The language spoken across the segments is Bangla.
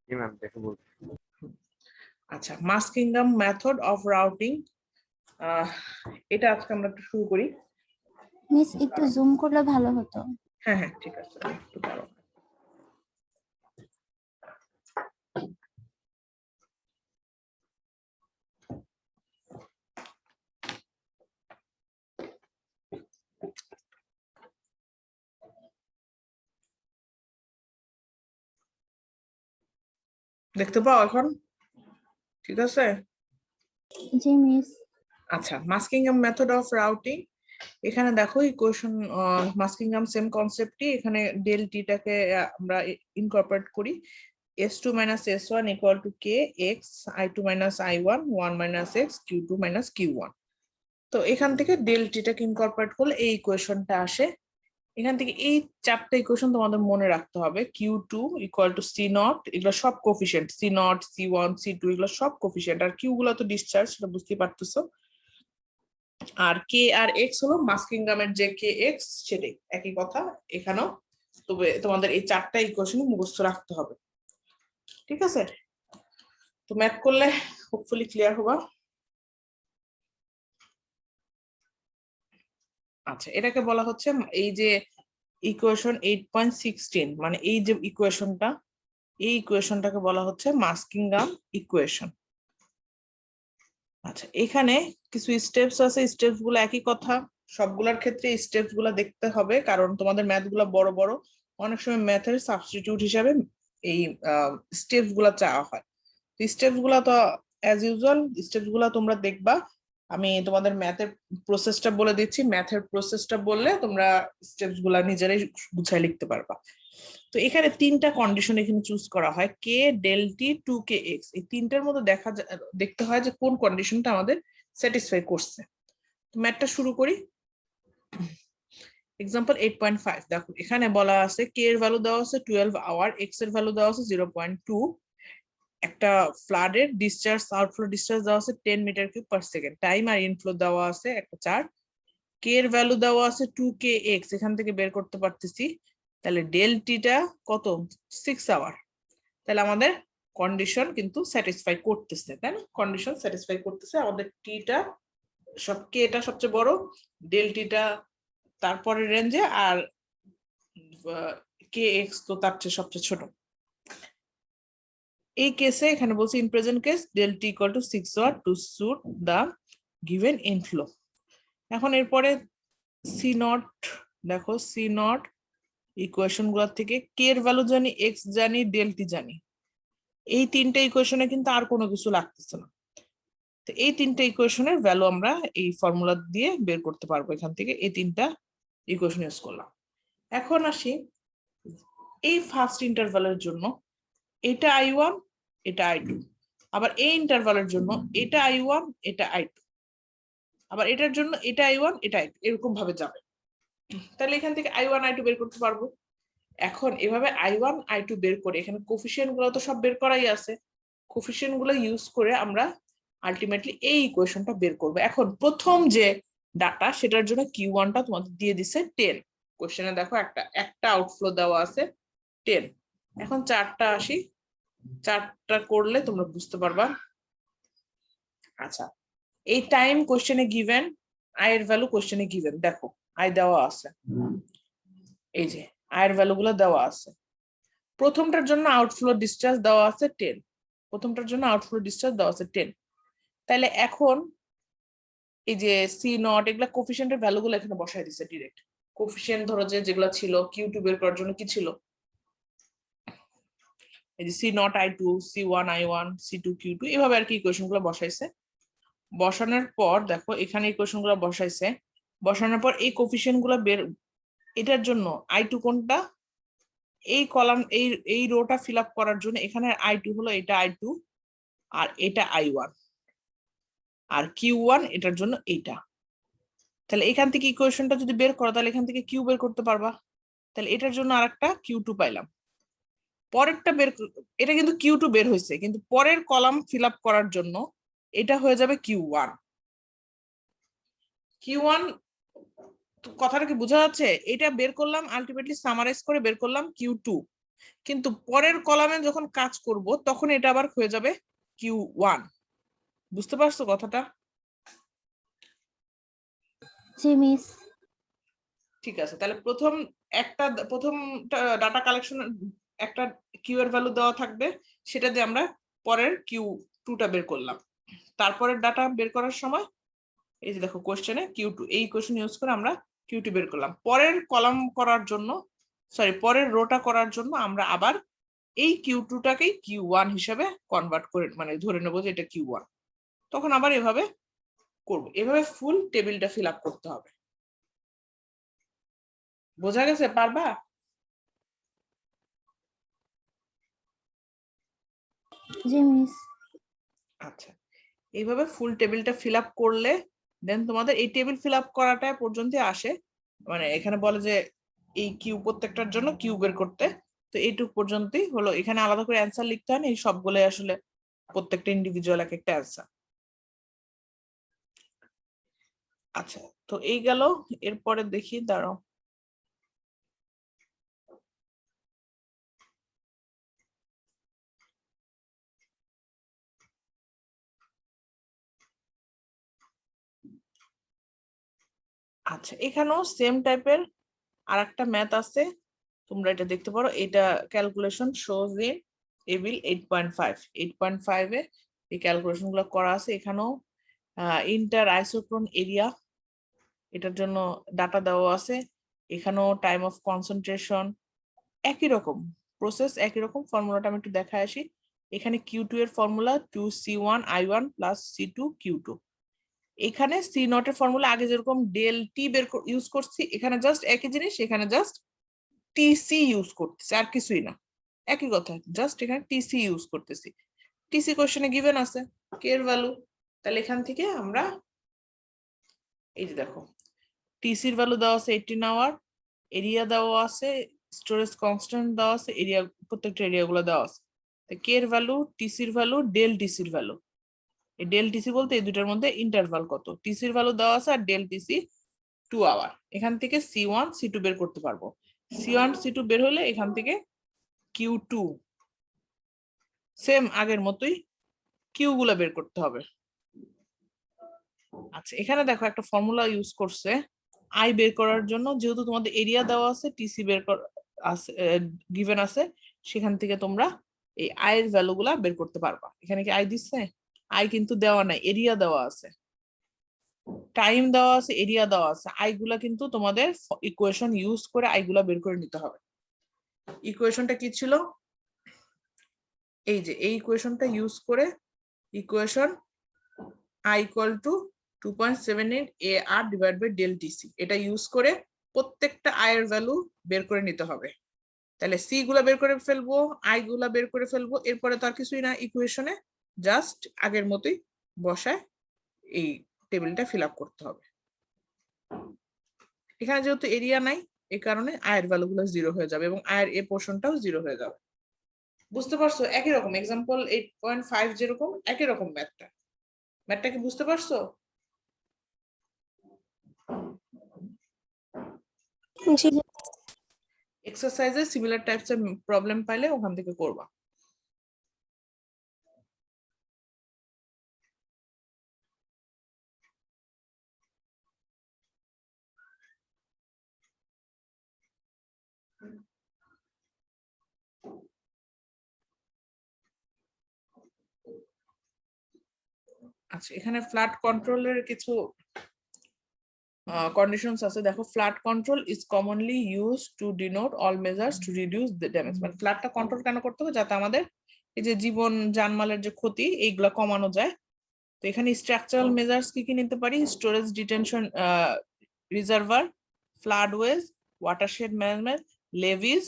জি ম্যাম, দেখে বলছি। আচ্ছা, মাস্কিংগাম মেথড অফ রাউটিং, এটা আজকে আমরা একটু শুরু করি। মিস একটু জুম করলে ভালো হতো। হ্যাঁ হ্যাঁ, ঠিক আছে, একটু দাঁড়াও। দেখতে পাও এখন? ঠিক আছে। জি মিস। আচ্ছা, মাস্কিংগাম মেথড অফ রাউটিং, এখানে দেখো ইকুয়েশন মাস্কিংগাম সেম কনসেপ্টই, এখানে ডেল টিটাকে আমরা ইনকর্পোরেট করি। s2 minus s1 equal to k x i2 minus i1 1 minus x q2 minus q1। তো এখান থেকে ডেল টিটাকে ইনকর্পোরেট করলে এই ইকুয়েশনটা আসে। এখান থেকে এই চারটা ইকুয়েশন তোমাদের মনে রাখতে হবে। q2 equal to c not, এগুলো সব coefficient, c not c1 c2 এগুলো সব কোফিশিয়েন্ট, আর কিউ গুলো তো ডিসচার্জ, সেটা বুঝতে পারতেছো। আর কে আর এক্স হলো মাস্কিংগামের যে কে এক্স, সেটাই একই কথা এখানেও। তবে তোমাদের এই চারটা ইকুয়েশন মুখস্থ রাখতে হবে, ঠিক আছে? তো ম্যাথ করলে হোপফুলি ক্লিয়ার হবা। আচ্ছা, এটাকে বলা হচ্ছে এই যে ইকুয়েশন 8.16, মানে এই যে ইকুয়েশনটা, এই ইকুয়েশনটাকে বলা হচ্ছে মাস্কিংগাম ইকুয়েশন। আচ্ছা, এখানে কিছু স্টেপস আছে, স্টেপস গুলো একই কথা, সবগুলোর ক্ষেত্রে স্টেপস গুলো দেখতে হবে, কারণ তোমাদের ম্যাথ গুলো বড় বড়, অনেক সময় ম্যাথের সাবস্টিটিউট হিসাবে এই স্টেপস গুলা চাওয়া হয়। স্টেপস গুলা তো অ্যাজ ইউজুয়াল স্টেপস গুলা তোমরা দেখবা। আমি তোমাদের ম্যাথের প্রসেসটা বলে দিচ্ছি, ম্যাথের প্রসেসটা বললে তোমরা স্টেপস গুলা নিজেরাই গুছায় লিখতে পারবা। তো এখানে তিনটা কন্ডিশন এখানে চুজ করা হয়, কে ডেল টি টু কে এক্স, এই তিনটার মধ্যে দেখতে হয় যে কোন কন্ডিশনটা আমাদের স্যাটিসফাই করছে। তো ম্যাথটা শুরু করি। এক্সাম্পল 8.5, দেখো এখানে বলা আছে কে এর ভ্যালু দেওয়া আছে 12 আওয়ার, এক্স এর ভ্যালু দেওয়া আছে 0.2, একটা ফ্লাডের ডিসচার্জ আউটফ্লো ডিসচার্জ দেওয়া আছে 10 metre cube per second, time আর ইনফ্লো দেওয়া আছে একটা চার্ট, কে এর ভ্যালু দেওয়া আছে 2 কে এক্স, এখান থেকে বের করতে পারতেছি। তাহলে ডেল টিটা কত? 6 আওয়ার। তাহলে আমাদের কন্ডিশন কিন্তু স্যাটিসফাই করতেছে, তাই না? কন্ডিশন স্যাটিসফাই করতেছে, আমাদের টিটা সব, কে এটা সবচেয়ে বড়, ডেল টিটা তারপরের রেঞ্জে, আর কে এক্স তো তার চেয়ে সবচেয়ে ছোট। এই কেসে এখানে বলছি in present case del T equal to 6 hour to suit the given inflow. এখন এরপরে সি নট, দেখো সি নট ইকুয়েশন গুলোর থেকে কে এর ভ্যালু জানি, এক্স জানি, ডেল টি জানি, এই তিনটা ইকুয়েশনে কিন্তু আর কোনো কিছু লাগতেছে না। তো এই তিনটা ইকুয়েশনের ভ্যালু আমরা এই ফর্মুলা দিয়ে বের করতে পারবো, এখান থেকে এই তিনটা ইকুয়েশন ইউজ করলাম। এখন আসি এই ফার্স্ট ইন্টারভ্যালের জন্য, এটা i1 এটা i2, আবার এই ইন্টারভ্যালের জন্য এটা i1 এটা i2, আবার এটার জন্য এটা i1 এটা i2, এরকম ভাবে যাবে। তাহলে এখান থেকে i1 i2 বের করতে পারবো। এখন এভাবে i1 i2 বের করে এখানে কোফিশিয়েন্ট গুলো তো সব বের করাই আছে, কোফিশিয়েন্ট গুলো ইউজ করে আমরা আলটিমেটলি এই ইকুয়েশনটা বের করব। এখন প্রথম যে ডাটা, সেটার জন্য q1টা তোমাদের দিয়ে দিছে 10, কোশ্চেনে দেখো একটা আউটফ্লো দেওয়া আছে 10। এখন চারটা আসি, চারটা করলে তোমরা বুঝতে পারবা। আচ্ছা, এই টাইম কোশ্চেনে গিভেন, আই এর ভ্যালু কোশ্চেনে গিভেন, দেখো আই দেওয়া আছে, এই যে আই এর ভ্যালু গুলো দেওয়া আছে। প্রথমটার জন্য আউটফ্লো ডিসচার্জ দেওয়া আছে 10, প্রথমটার জন্য আউটফ্লো ডিসচার্জ দেওয়া আছে 10। তাহলে এখন এই যে সি নট, এগুলা কোফিশিয়েন্টের ভ্যালু গুলো এখানে বসাই দিছে ডিরেক্ট। কোফিশিয়েন্ট ধরো যে যেগুলো ছিল কিউ2 বের করার জন্য কি ছিল, এই যে C not i2 c1 i1 c2 q2, এভাবে আর কি ইকুয়েশন গুলো বসাইছে। বসানোর পর দেখো এখানে ইকুয়েশন গুলো বসাইছে, বসানোর পর এই কোফিশিয়েন্ট গুলো বের, এটার জন্য i2 কোনটা, এই কলাম এই রোটা ফিল আপ করার জন্য এখানে i2 হলো এটা i2, আর এটা i1, আর q1 এটার জন্য এইটা। তাহলে এখান থেকে ইকুয়েশনটা যদি বের করো তাহলে এখান থেকে কিউ বের করতে পারবা। তাহলে এটার জন্য আরেকটা q2 পাইলাম। পরেরটা বের, এটা কিন্তু q2 বের হয়েছে, কিন্তু পরের কলাম ফিল আপ করার জন্য এটা হয়ে যাবে q1। q1 কথাটা কি বোঝা যাচ্ছে? এটা বের করলাম, আলটিমেটলি সামারাইজ করে বের করলাম q2, কিন্তু পরের কলামে যখন কাজ করব তখন এটা আবার হয়ে যাবে Q1। বুঝতে পারছো কথাটা? জি মিস। ঠিক আছে, তাহলে প্রথম ডাটা কালেকশন একটা কিউ এর ভ্যালু দেওয়া থাকবে, সেটা দিয়ে আমরা পরের Q2টা বের করলাম। তারপরের ডাটা বের করার সময় এই যে দেখো কোশ্চেনে Q2, এই কোশ্চেন ইউজ করে আমরা Q2 বের করলাম। পরের কলাম করার জন্য, সরি পরের রোটা করার জন্য আমরা আবার এই Q2টাকেই Q1 হিসেবে কনভার্ট করে মানে ধরে নেবো যে এটা Q1, তখন আবার এভাবে করব। এভাবে ফুল টেবিলটা ফিল আপ করতে হবে। বোঝা গেছে? পারবা? জি মিস। আচ্ছা, এইভাবে ফুল টেবিলটা ফিল আপ করলে দেন তোমাদের এই টেবিল ফিল আপ করাটা পর্যন্ত আসে, মানে এখানে বলে যে এই কিউ প্রত্যেকটার জন্য কিউ বের করতে, তো এইটুক পর্যন্তই হলো। এখানে আলাদা করে অ্যান্সার লিখতে হয় না, এই সবগুলো আসলে প্রত্যেকটা ইন্ডিভিজুয়াল এক একটা অ্যান্সার। আচ্ছা, তো এই গেল। এরপরে দেখি, দাঁড়াও। আচ্ছা, এখানেও সেম টাইপের আর একটা ম্যাথ আছে, তোমরা এটা দেখতে পারো। এটা ক্যালকুলেশন শোজ ইন টেবিল 8.5। 8.5 এ এই ক্যালকুলেশন গুলো করা আছে। এখানেও ইন্টার আইসোক্রোন এরিয়া, এটার জন্য ডাটা দেওয়া আছে। এখানেও টাইম অফ কনসেন্ট্রেশন, একই রকম প্রসেস, একই রকম। ফর্মুলাটা আমি একটু দেখায় আসি। এখানে Q2 এর ফর্মুলা 2C1I1 প্লাস C2Q2। এখানে C0 এর ফর্মুলা আগে যেরকম ডেল টি বের ইউজ করছি, এখানে জাস্ট একই জিনিস, এখানে জাস্ট টিসি ইউজ করতেছি, আর কিছুই না। একই কথা, জাস্ট এখানে টিসি ইউজ করতেছি। টিসি কোশ্চেনে গিভেন আছে কে এর ভ্যালু, তাহলে এখান থেকে আমরা এই যে দেখো টিসির ভ্যালু দেওয়া আছে 18 আওয়ার, এরিয়া দেওয়া আছে, স্টোরেজ কনস্ট্যান্ট দেওয়া আছে, এরিয়া প্রত্যেকটা এরিয়া গুলো দেওয়া আছে। কে এর ভ্যালু, টিসির ভ্যালু, ডেল টিসির ভ্যালু। এই ডেল টিসি বলতে এই দুটার মধ্যে ইন্টারভাল কত, টিসির ভ্যালু দেওয়া আছে আর ডেল টিসি 2 আওয়ার। এখান থেকে C1 C2 বের করতে পারবো। C1 C2 বের হলে এখান থেকে Q2 সেম আগের মতোই কিউ গুলা বের করতে হবে। আচ্ছা, এখানে দেখো একটা ফর্মুলা ইউজ করছে আই বের করার জন্য। যেহেতু তোমাদের এরিয়া দেওয়া আছে, টিসি বের আছে গিভেন আছে, সেখান থেকে তোমরা এই আই এর ভ্যালু গুলা বের করতে পারবা। এখানে কি আই দিচ্ছে? আই কিন্তু দেওয়া নাই, এরিয়া দেওয়া আছে, টাইম দেওয়া আছে, এরিয়া দেওয়া আছে। আই গুলা কিন্তু তোমাদের ইকুয়েশন ইউজ করে আই গুলা বের করে নিতে হবে। ইকুয়েশনটা কি ছিল? এই যে এই ইকুয়েশনটা ইউজ করে, equation I equal to 2.78 AR divided by del TC, এটা ইউজ করে প্রত্যেকটা I এর ভ্যালু বের করে নিতে হবে। তাহলে C গুলা বের করে ফেলবো, I গুলা বের করে ফেলবো, এরপরে তো আর কিছুই না ইকুয়েশনে, জাস্ট আগের মতোই বসায় এই টেবিলটা ফিল আপ করতে হবে। এখানে যেহেতু এরিয়া নাই, এই কারণে I এর ভ্যালু গুলো 0 হয়ে যাবে এবং I এর এ পোর্শনটাও 0 হয়ে যাবে। বুঝতে পারছো? একই রকম এক্সাম্পল 8.5 যেরকম, একই রকম ম্যাথটা কি বুঝতে পারছো? এক্সারসাইজে সিমিলার টাইপস এর প্রবলেম পাইলে ওখান থেকে করবা। আচ্ছা, এখানে ফ্ল্যাট কন্ট্রোলের কিছু কন্ডিশনস আছে। দেখো, flat control is commonly use to denote all measures to reduce the damage. মানে ফ্ল্যাটটা কন্ট্রোল কেন করতে হবে? যাতে আমাদের এই যে জীবন জানমালের যে ক্ষতি, এইগুলা কমানো যায়। তো এখানে স্ট্রাকচারাল মেজার্স কি কি নিতে পারি? Storage detention reservoir, floodways, watershed management, levees,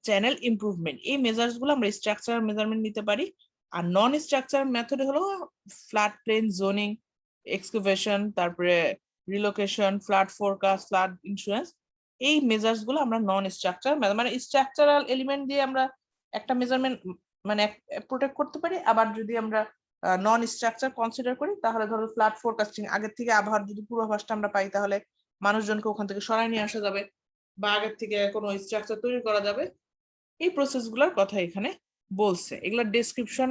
channel improvement. এই মেজার্স গুলো আমরা স্ট্রাকচারাল মেজারমেন্ট নিতে পারি। আর নন স্ট্রাকচারাল মেথড হলো ফ্লাড প্লেন জোনিং, এক্সকাভেশন, তারপরে relocation, flood forecast, flood insurance. এই মেজার্স গুলো আমরা নন স্ট্রাকচারাল মানে স্ট্রাকচারাল এলিমেন্ট দিয়ে আমরা একটা মেজারমেন্ট মানে প্রোটেক্ট করতে পারি। আবার যদি আমরা নন স্ট্রাকচার কনসিডার করি, তাহলে ধরো ফ্লাড ফোরকাস্টিং, আগের থেকে আবহাওয়ার যদি পূর্বাভাসটা আমরা পাই, তাহলে মানুষজনকে ওখান থেকে সরাই নিয়ে আসা যাবে বা আগের থেকে কোনো স্ট্রাকচার তৈরি করা যাবে। এই প্রসেসগুলোর কথা এখানে বলছে। এগুলোর ডেসক্রিপশন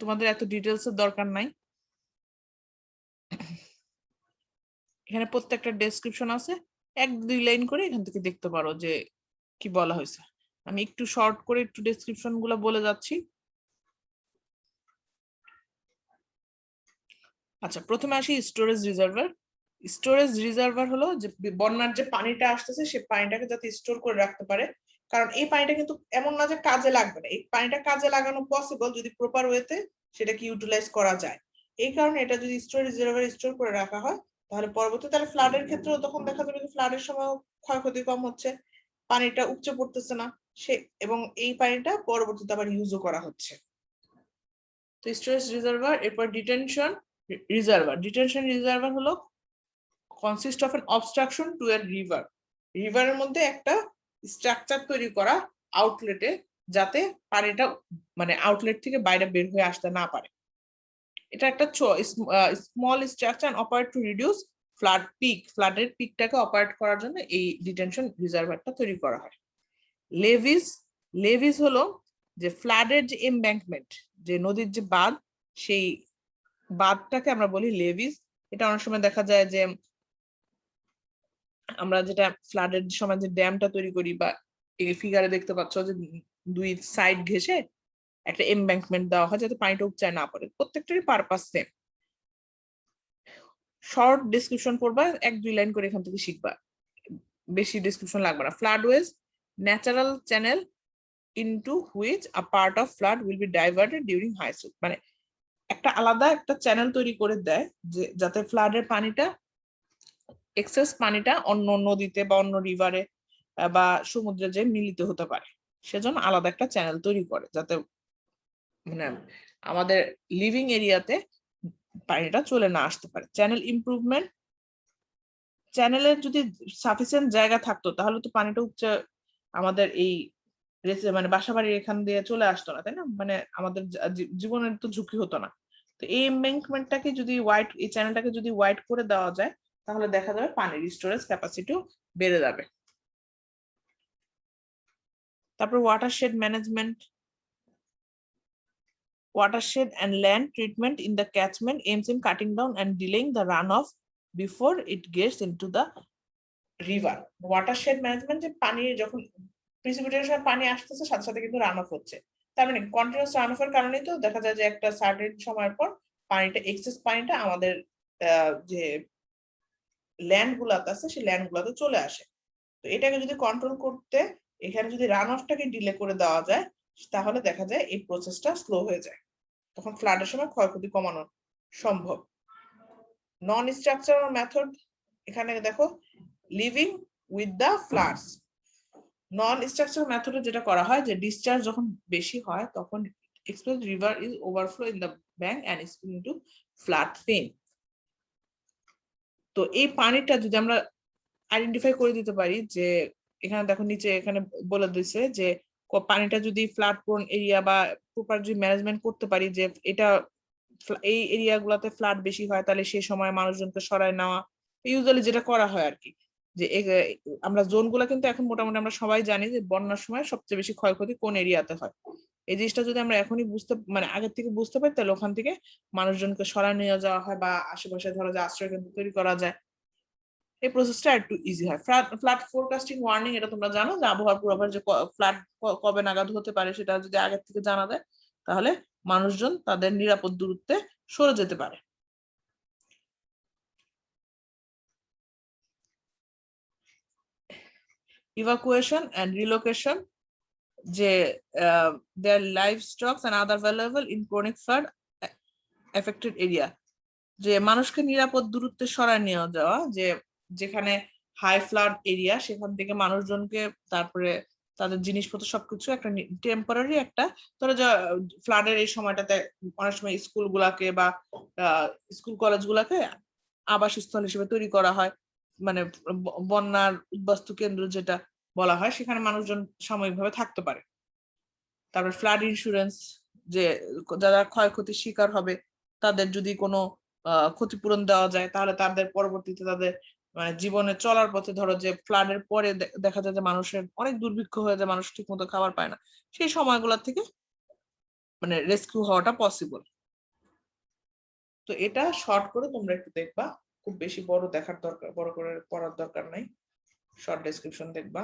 তোমাদের এত ডিটেলস এর দরকার নাই, এখানে প্রত্যেকটা ডেসক্রিপশন আছে, 1-2 লাইন করে এখান থেকে দেখতে পারো যে কি বলা হয়েছে। আমি একটু শর্ট করে একটু ডেসক্রিপশন গুলো বলে যাচ্ছি। আচ্ছা, প্রথমে আসি স্টোরেজ রিজার্ভার। স্টোরেজ রিজার্ভার হলো যে বন্যার যে পানিটা আসতেছে সে পানিটাকে যাতে স্টোর করে রাখতে পারে, কারণ এই পানিটা কিন্তু এমন না যে কাজে লাগবে না, এই পানিটা কাজে লাগানো পসিবল যদি প্রপার ওয়েতে সেটাকে ইউটিলাইজ করা যায়। এই কারণে এটা যদি স্টোরেজ রিজার্ভার স্টোর করে রাখা হয় তাহলে পরবর্তী তাহলে ফ্লাডের ক্ষেত্রেও তখন দেখা যাবে যে ফ্লাডের সময় ক্ষয়ক্ষতি কম হচ্ছে, পানিটা উপচে পড়তেছে না সে, এবং এই পানিটা পরবর্তীতে আবার ইউজও করা হচ্ছে। তো স্টোরেজ রিজার্ভার। এরপর ডিটেনশন রিজার্ভার। ডিটেনশন রিজার্ভার হলো consist of an obstruction to a river. রিভারের মধ্যে একটা স্ট্রাকচার তৈরি করা আউটলেটে, যাতে পানিটা মানে আউটলেট থেকে বাইরে বের হয়ে আসতে না পারে। এটা একটা small structure operate to reduce flood peak. ফ্লাডের পিকটাকে অপারেট করার জন্য এই ডিটেনশন রিজার্ভারটা তৈরি করা হয়। লেভিস। লেভিস হলো যে ফ্লাডের যে এমব্যাঙ্কমেন্ট, যে নদীর যে বাঁধ, সেই বাঁধটাকে আমরা বলি লেভিস। এটা অনেক সময় দেখা যায় যে আমরা যেটা ফ্লাডের সময় যে ড্যামটা তৈরি করি, বা এই ফিগারে দেখতে পাচ্ছ যে 2 সাইড ঘেঁষে একটা এমব্যাঙ্কমেন্ট দেওয়া হয় যাতে পানিটা উপচায় না পড়ে। প্রত্যেকটারই পারপাস সেম। শর্ট ডেসক্রিপশন পড়বা, 1-2 লাইন করে এখান থেকে শিখবা, বেশি ডেসক্রিপশন লাগবে না। Floodways, natural channel into which a part of flood will be diverted during high flood। মানে একটা আলাদা একটা চ্যানেল তৈরি করে দেয় যে যাতে ফ্লাডের পানিটা, এক্সেস পানিটা অন্য নদীতে বা অন্য রিভারে বা সমুদ্রে যে মিলিত হতে পারে, সেজন্য আলাদা একটা চ্যানেল তৈরি করে যাতে মানে আমাদের লিভিং এরিয়াতে পানিটা চলে না আসতে পারে। Channel improvement. চ্যানেলের যদি সাফিসিয়েন্ট জায়গা থাকতো তাহলে তো পানিটা উপচে আমাদের এই মানে বাসাবাড়ির এখান দিয়ে চলে আসতো না, তাই না? মানে আমাদের জীবনের তো ঝুঁকি হতো না। তো এই এমব্যাঙ্কমেন্টটাকে যদি ওয়াইড, এই চ্যানেলটাকে যদি ওয়াইড করে দেওয়া যায় তাহলে দেখা যাবে পানির স্টোরেজ ক্যাপাসিটিও বেড়ে যাবে। তারপর watershed management. Watershed and land treatment in the catchment aims in cutting down and delaying the runoff before it gets into the river. Watershed management যে পানি যখন প্রিসিপিটেশন পানি আসতেছে সাথে সাথে কিন্তু রান অফ হচ্ছে, তার মানে কন্টিনিউয়াস রান অফের কারণেই তো দেখা যায় যে একটা সার্টেন সময়ের পর পানিটা, এক্সেস পানিটা আমাদের যে ল্যান্ড গুলাতে আছে সেই ল্যান্ড গুলাতে চলে আসে। তো এটাকে যদি কন্ট্রোল করতে এখানে যদি রান অফটাকে ডিলে করে দেওয়া যায় তাহলে দেখা যায় এই প্রসেসটা স্লো হয়ে যায়, তখন ফ্লাডের সময় ক্ষয়ক্ষতি কমানো সম্ভব। নন স্ট্রাকচারাল মেথড, এখানে দেখো living with the floods. Non structural মেথডে যেটা করা হয় যে ডিসচার্জ যখন বেশি হয় তখন express river is overflow in the bank and is into flood plain. তো এই পানিটা যদি আমরা আইডেন্টিফাই করে দিতে পারি যে এখানে দেখো নিচে এখানে বলে দিয়েছে যে পানিটা যদি ফ্লাড প্রোন এরিয়া বা প্রপার যদি ম্যানেজমেন্ট করতে পারি যে এটা এই এরিয়া গুলাতে ফ্লাড বেশি হয় তাহলে সেই সময় মানুষজনকে সরায় নেওয়া, ইউজুয়ালি যেটা করা হয় আর কি। যে আমরা জোন গুলা কিন্তু এখন মোটামুটি আমরা সবাই জানি যে বন্যার সময় সবচেয়ে বেশি ক্ষয়ক্ষতি কোন এরিয়াতে হয়। এই জিনিসটা যদি আমরা এখনই বুঝতে মানে আগের থেকে বুঝতে পারি তাহলে ওখান থেকে মানুষজনকে সরায় নিয়ে যাওয়া হয় বা আশেপাশে ধরো যে আশ্রয় কেন্দ্র তৈরি করা যায়, এই প্রসেসটা একটু ইজি হয়। ফ্লাড ফোরকাস্টিং ওয়ার্নিং, এটা তোমরা জানো যে আবহাওয়ার পূর্বাভাস যে ফ্লাড কবে নাগাদ হতে পারে সেটা যদি আগের থেকে জানা যায় তাহলে মানুষজন তাদের নিরাপদ দূরত্বে সরে যেতে পারে। ইভাকুয়েশন এন্ড রিলোকেশন, যে their livestocks and other valuable in chronic flood affected area, যে মানুষকে নিরাপদ দূরত্বে সরায় নিয়ে যাওয়া, যে যেখানে হাই ফ্লাড এরিয়া সেখান থেকে মানুষজনকে তারপরে তাদের জিনিসপত্র সবকিছু একটা টেম্পোরারি একটা ধরো যে ফ্লাডের এই সময়টাতে অনেক সময় স্কুল গুলাকে বা স্কুল কলেজ গুলাকে আবাসস্থল হিসেবে তৈরি করা হয়, মানে বন্যার উদ্বাস্তু কেন্দ্র যেটা বলা হয়, সেখানে মানুষজন সাময়িকভাবে থাকতে পারে। তারপর ফ্লাড ইন্স্যুরেন্স, যে যারা ক্ষয়ক্ষতির শিকার হবে তাদের যদি কোনো ক্ষতিপূরণ দেওয়া যায় তাহলে তাদের পরবর্তীতে তাদের মানে জীবনে চলার পথে ধরো যে ফ্লাডের পরে দেখা যায় যে মানুষের অনেক দুর্ভিক্ষ হয়ে যায়, মানুষ ঠিক মতো খাবার পায় না, সেই সময়গুলোর থেকে মানে রেস্কিউ হওয়াটা পসিবল। তো এটা শর্ট করে তোমরা একটু দেখবা, খুব বেশি বড় দেখার দরকার, বড় করে পড়ার দরকার নাই, শর্ট ডেসক্রিপশন দেখবা।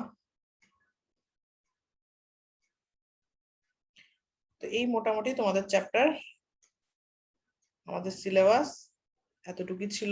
তো এই মোটামুটি তোমাদের চ্যাপ্টার, আমাদের সিলেবাস এতটুকুই ছিল।